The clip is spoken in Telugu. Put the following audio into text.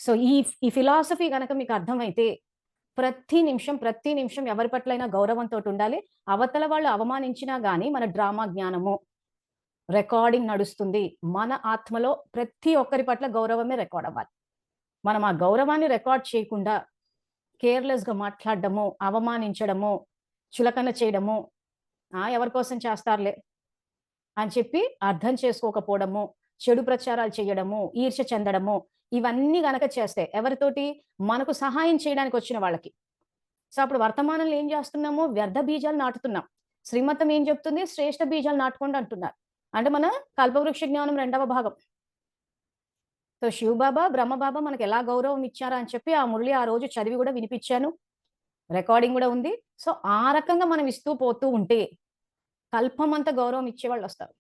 సో ఈ ఫిలాసఫీ గనక మీకు అర్థమైతే ప్రతి నిమిషం ఎవరి పట్లైనా గౌరవంతోటి ఉండాలి. అవతల వాళ్ళు అవమానించినా గాని మన డ్రామా జ్ఞానము, రికార్డింగ్ నడుస్తుంది. మన ఆత్మలో ప్రతి ఒక్కరి పట్ల గౌరవమే రికార్డ్ అవ్వాలి. మనం ఆ గౌరవాన్ని రికార్డ్ చేయకుండా కేర్‌లెస్‌గా మాట్లాడడము, అవమానించడము, చులకన చేయడము, ఎవరి కోసం చేస్తారులే అని చెప్పి అర్థం చేసుకోకపోవడము, చెడు ప్రచారాలు చేయడము, ఈర్ష్య చెందడము, ఇవన్నీ గనక చేస్తే ఎవరితోటి? మనకు సహాయం చేయడానికి వచ్చిన వాళ్ళకి. సో, అప్పుడు వర్తమానంలో ఏం చేస్తున్నాము? వ్యర్థ బీజాలు నాటుతున్నాం. శ్రీమతం ఏం చెప్తుంది? శ్రేష్ఠ బీజాలు నాటుకోండి అంటున్నారు. అంటే మన కల్పవృక్ష జ్ఞానం 2వ భాగం. సో, శివబాబా, బ్రహ్మబాబా మనకెలా గౌరవం ఇచ్చారా అని చెప్పి ఆ మురళి ఆ రోజు చదివి గూడా వినిపిచ్చాను. రికార్డింగ్ గూడా ఉంది. సో, ఆ రకంగా మనం ఇస్తూ పోతూ ఉంటే కల్పమంతా గౌరవం ఇచ్చేవాళ్ళొస్తారు.